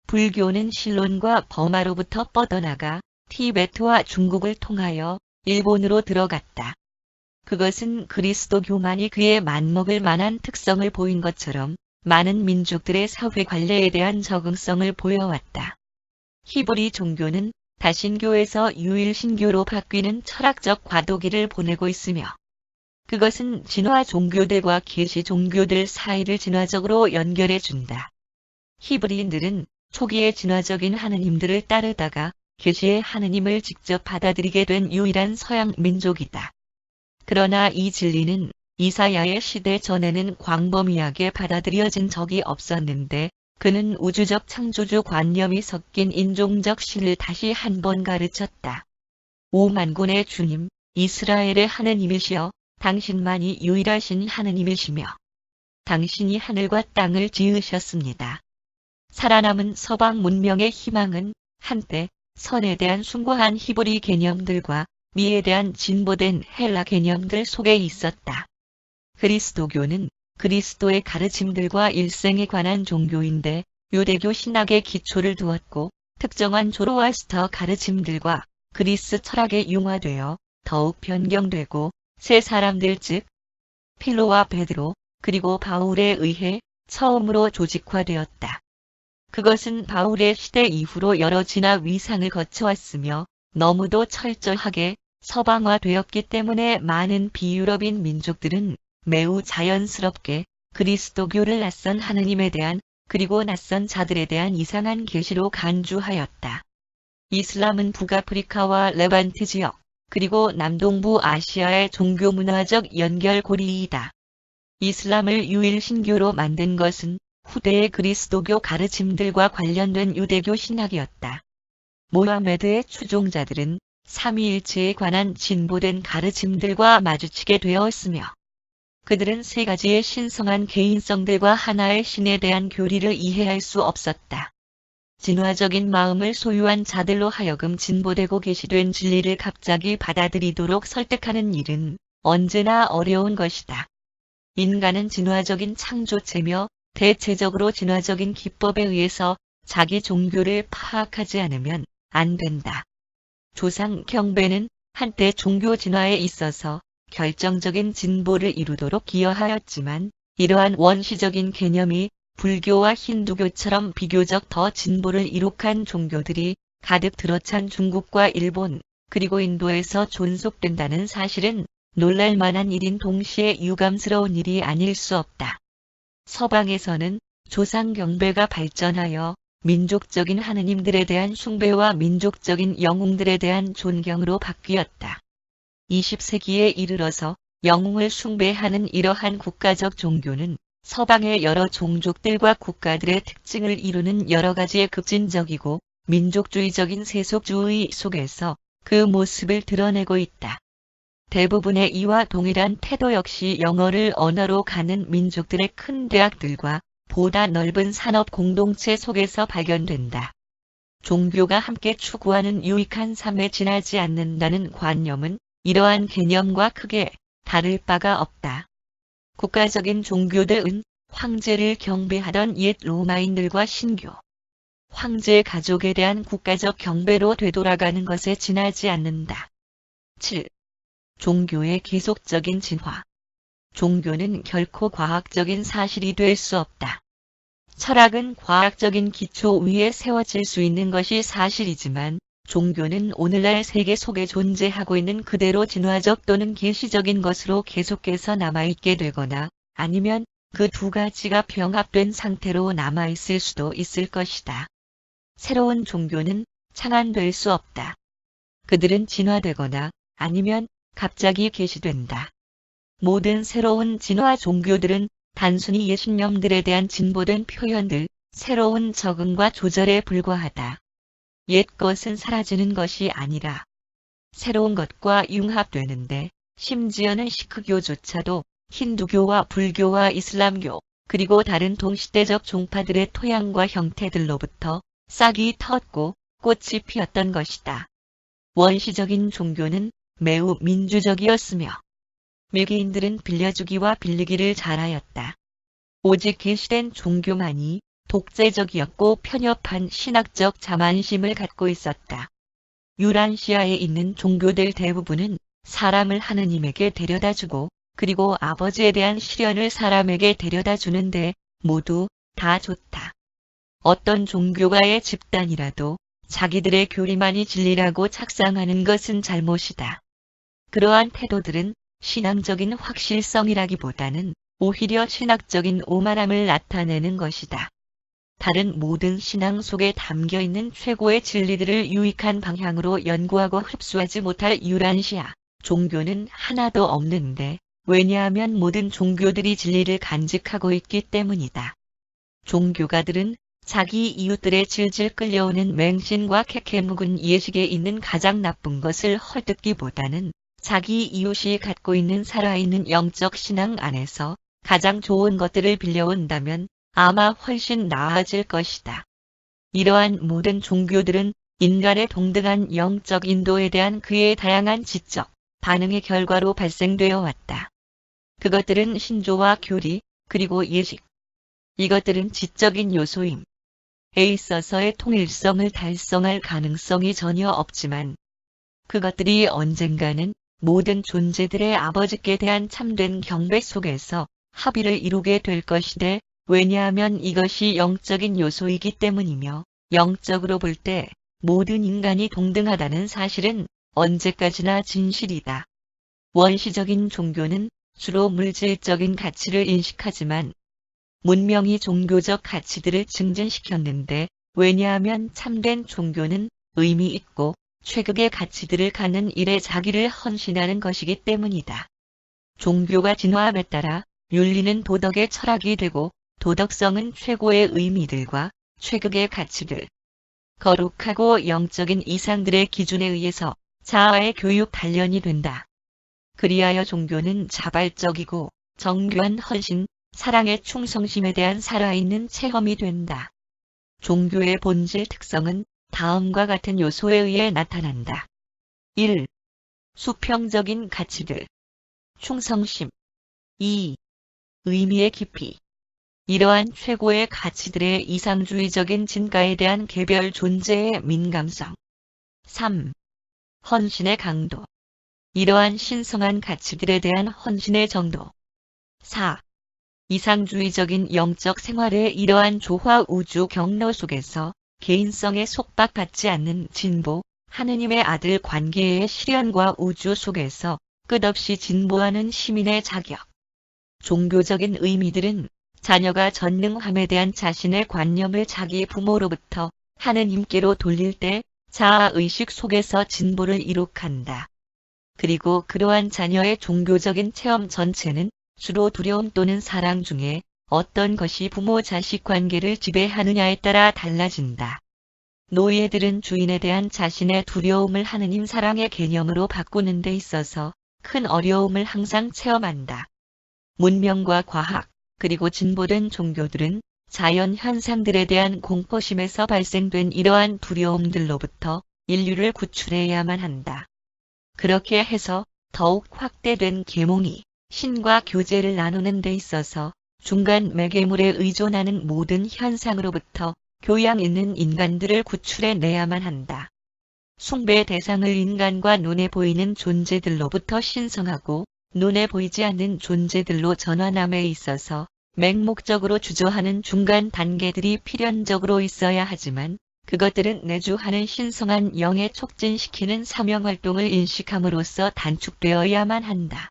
불교는 신론과 버마로부터 뻗어나가 티베트와 중국을 통하여 일본으로 들어갔다. 그것은 그리스도교만이 그에 맞먹을 만한 특성을 보인 것처럼 많은 민족들의 사회 관례에 대한 적응성을 보여왔다. 히브리 종교는 다신교에서 유일신교로 바뀌는 철학적 과도기를 보내고 있으며, 그것은 진화 종교들과 계시 종교들 사이를 진화적으로 연결해준다. 히브리인들은 초기의 진화적인 하느님들을 따르다가 계시의 하느님을 직접 받아들이게 된 유일한 서양 민족이다. 그러나 이 진리는 이사야의 시대 전에는 광범위하게 받아들여진 적이 없었는데, 그는 우주적 창조주 관념이 섞인 인종적 신을 다시 한 번 가르쳤다. 오만군의 주님, 이스라엘의 하느님이시여, 당신만이 유일하신 하느님이시며, 당신이 하늘과 땅을 지으셨습니다. 살아남은 서방 문명의 희망은 한때 선에 대한 숭고한 히브리 개념들과 미에 대한 진보된 헬라 개념들 속에 있었다. 그리스도교는 그리스도의 가르침들과 일생에 관한 종교인데, 유대교 신학의 기초를 두었고, 특정한 조로아스터 가르침들과 그리스 철학에 융화되어 더욱 변경되고, 세 사람들 즉 필로와 베드로, 그리고 바울에 의해 처음으로 조직화되었다. 그것은 바울의 시대 이후로 여러 진화 위상을 거쳐왔으며, 너무도 철저하게 서방화되었기 때문에 많은 비유럽인 민족들은 매우 자연스럽게 그리스도교를 낯선 하느님에 대한, 그리고 낯선 자들에 대한 이상한 계시로 간주하였다. 이슬람은 북아프리카와 레반트 지역, 그리고 남동부 아시아의 종교문화적 연결고리이다. 이슬람을 유일신교로 만든 것은 후대의 그리스도교 가르침들과 관련된 유대교 신학이었다. 모하메드의 추종자들은 삼위일체에 관한 진보된 가르침들과 마주치게 되었으며, 그들은 세 가지의 신성한 개인성들과 하나의 신에 대한 교리를 이해할 수 없었다. 진화적인 마음을 소유한 자들로 하여금 진보되고 계시된 진리를 갑자기 받아들이도록 설득하는 일은 언제나 어려운 것이다. 인간은 진화적인 창조체며 대체적으로 진화적인 기법에 의해서 자기 종교를 파악하지 않으면 안 된다. 조상 경배는 한때 종교 진화에 있어서 결정적인 진보를 이루도록 기여하였지만 이러한 원시적인 개념이 불교와 힌두교처럼 비교적 더 진보를 이룩한 종교들이 가득 들어찬 중국과 일본, 그리고 인도에서 존속된다는 사실은 놀랄만한 일인 동시에 유감스러운 일이 아닐 수 없다. 서방에서는 조상 경배가 발전하여 민족적인 하느님들에 대한 숭배와 민족적인 영웅들에 대한 존경으로 바뀌었다. 20세기에 이르러서 영웅을 숭배하는 이러한 국가적 종교는 서방의 여러 종족들과 국가들의 특징을 이루는 여러 가지의 급진적이고 민족주의적인 세속주의 속에서 그 모습을 드러내고 있다. 대부분의 이와 동일한 태도 역시 영어를 언어로 가는 민족들의 큰 대학들과 보다 넓은 산업 공동체 속에서 발견된다. 종교가 함께 추구하는 유익한 삶에 지나지 않는다는 관념은 이러한 개념과 크게 다를 바가 없다. 국가적인 종교들은 황제를 경배하던 옛 로마인들과 신교, 황제 가족에 대한 국가적 경배로 되돌아가는 것에 지나지 않는다. 7. 종교의 계속적인 진화. 종교는 결코 과학적인 사실이 될 수 없다. 철학은 과학적인 기초 위에 세워질 수 있는 것이 사실이지만 종교는 오늘날 세계 속에 존재하고 있는 그대로 진화적 또는 계시적인 것으로 계속해서 남아있게 되거나 아니면 그 두 가지가 병합된 상태로 남아있을 수도 있을 것이다. 새로운 종교는 창안될 수 없다. 그들은 진화되거나 아니면 갑자기 계시된다. 모든 새로운 진화 종교들은 단순히 옛 신념들에 대한 진보된 표현들, 새로운 적응과 조절에 불과하다. 옛 것은 사라지는 것이 아니라 새로운 것과 융합되는데 심지어는 시크교조차도 힌두교와 불교와 이슬람교 그리고 다른 동시대적 종파들의 토양과 형태들로부터 싹이 텄고 꽃이 피었던 것이다. 원시적인 종교는 매우 민주적이었으며 매개인들은 빌려주기와 빌리기를 잘하였다. 오직 계시된 종교만이 독재적이었고 편협한 신학적 자만심을 갖고 있었다. 유란시아에 있는 종교들 대부분은 사람을 하느님에게 데려다주고 그리고 아버지에 대한 시련을 사람에게 데려다주는데 모두 다 좋다. 어떤 종교가의 집단이라도 자기들의 교리만이 진리라고 착상하는 것은 잘못이다. 그러한 태도들은 신앙적인 확실성이라기보다는 오히려 신학적인 오만함을 나타내는 것이다. 다른 모든 신앙 속에 담겨있는 최고의 진리들을 유익한 방향으로 연구하고 흡수하지 못할 유란시아 종교는 하나도 없는데 왜냐하면 모든 종교들이 진리를 간직하고 있기 때문이다. 종교가들은 자기 이웃들의 질질 끌려오는 맹신과 캐캐묵은 예식에 있는 가장 나쁜 것을 헐뜯기보다는 자기 이웃이 갖고 있는 살아있는 영적 신앙 안에서 가장 좋은 것들을 빌려온다면 아마 훨씬 나아질 것이다. 이러한 모든 종교들은 인간의 동등한 영적 인도에 대한 그의 다양한 지적, 반응의 결과로 발생되어 왔다. 그것들은 신조와 교리, 그리고 예식. 이것들은 지적인 요소임. 에 있어서의 통일성을 달성할 가능성이 전혀 없지만 그것들이 언젠가는 모든 존재들의 아버지께 대한 참된 경배 속에서 합의를 이루게 될 것이되 왜냐하면 이것이 영적인 요소이기 때문이며 영적으로 볼 때 모든 인간이 동등하다는 사실은 언제까지나 진실이다. 원시적인 종교는 주로 물질적인 가치를 인식하지만 문명이 종교적 가치들을 증진시켰는데 왜냐하면 참된 종교는 의미 있고 최극의 가치들을 갖는 일에 자기를 헌신하는 것이기 때문이다. 종교가 진화함에 따라 윤리는 도덕의 철학이 되고 도덕성은 최고의 의미들과 최극의 가치들, 거룩하고 영적인 이상들의 기준에 의해서 자아의 교육 단련이 된다. 그리하여 종교는 자발적이고 정교한 헌신, 사랑의 충성심에 대한 살아있는 체험이 된다. 종교의 본질 특성은 다음과 같은 요소에 의해 나타난다. 1. 수평적인 가치들. 충성심. 2. 의미의 깊이. 이러한 최고의 가치들의 이상주의적인 진가에 대한 개별 존재의 민감성. 3. 헌신의 강도. 이러한 신성한 가치들에 대한 헌신의 정도. 4. 이상주의적인 영적 생활의 이러한 조화 우주 경로 속에서 개인성에 속박받지 않는 진보, 하느님의 아들 관계의 실현과 우주 속에서 끝없이 진보하는 시민의 자격. 종교적인 의미들은 자녀가 전능함에 대한 자신의 관념을 자기 부모로부터 하느님께로 돌릴 때 자아의식 속에서 진보를 이룩한다. 그리고 그러한 자녀의 종교적인 체험 전체는 주로 두려움 또는 사랑 중에 어떤 것이 부모-자식 관계를 지배하느냐에 따라 달라진다. 노예들은 주인에 대한 자신의 두려움을 하느님 사랑의 개념으로 바꾸는 데 있어서 큰 어려움을 항상 체험한다. 문명과 과학, 그리고 진보된 종교들은 자연 현상들에 대한 공포심에서 발생된 이러한 두려움들로부터 인류를 구출해야만 한다. 그렇게 해서 더욱 확대된 계몽이 신과 교제를 나누는 데 있어서 중간 매개물에 의존하는 모든 현상으로부터 교양 있는 인간들을 구출해내야만 한다. 숭배 대상을 인간과 눈에 보이는 존재들로부터 신성하고 눈에 보이지 않는 존재들로 전환함에 있어서 맹목적으로 주저하는 중간 단계들이 필연적으로 있어야 하지만 그것들은 내주하는 신성한 영에 촉진시키는 사명활동을 인식함으로써 단축되어야만 한다.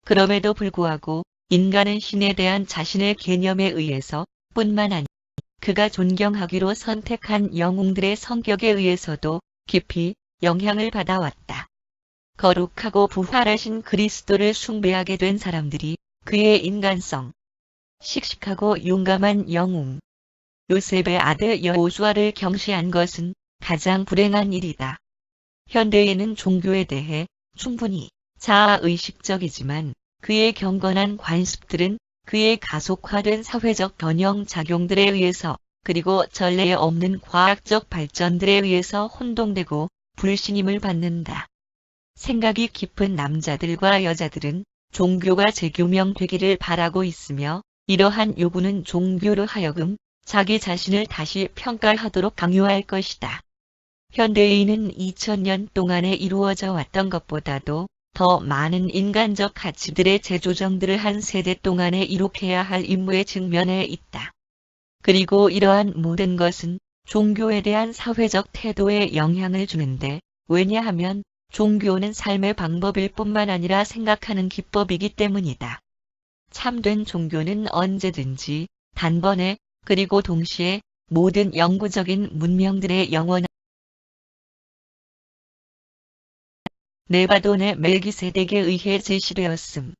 그럼에도 불구하고 인간은 신에 대한 자신의 개념에 의해서 뿐만 아니라 그가 존경하기로 선택한 영웅들의 성격에 의해서도 깊이 영향을 받아왔다. 거룩하고 부활하신 그리스도를 숭배하게 된 사람들이 그의 인간성, 씩씩하고 용감한 영웅, 요셉의 아들 여호수아를 경시한 것은 가장 불행한 일이다. 현대에는 종교에 대해 충분히 자아의식적이지만 그의 경건한 관습들은 그의 가속화된 사회적 변형 작용들에 의해서 그리고 전례에 없는 과학적 발전들에 의해서 혼동되고 불신임을 받는다. 생각이 깊은 남자들과 여자들은 종교가 재규명되기를 바라고 있으며 이러한 요구는 종교로 하여금 자기 자신을 다시 평가하도록 강요할 것이다. 현대인은 2000년 동안에 이루어져 왔던 것보다도 더 많은 인간적 가치들의 재조정들을 한 세대 동안에 이룩해야 할 임무의 측면에 있다. 그리고 이러한 모든 것은 종교에 대한 사회적 태도에 영향을 주는데 왜냐하면 종교는 삶의 방법일 뿐만 아니라 생각하는 기법이기 때문이다. 참된 종교는 언제든지 단번에 그리고 동시에 모든 영구적인 문명들의 영원한 네바돈의 멜기세덱에 의해 제시되었음.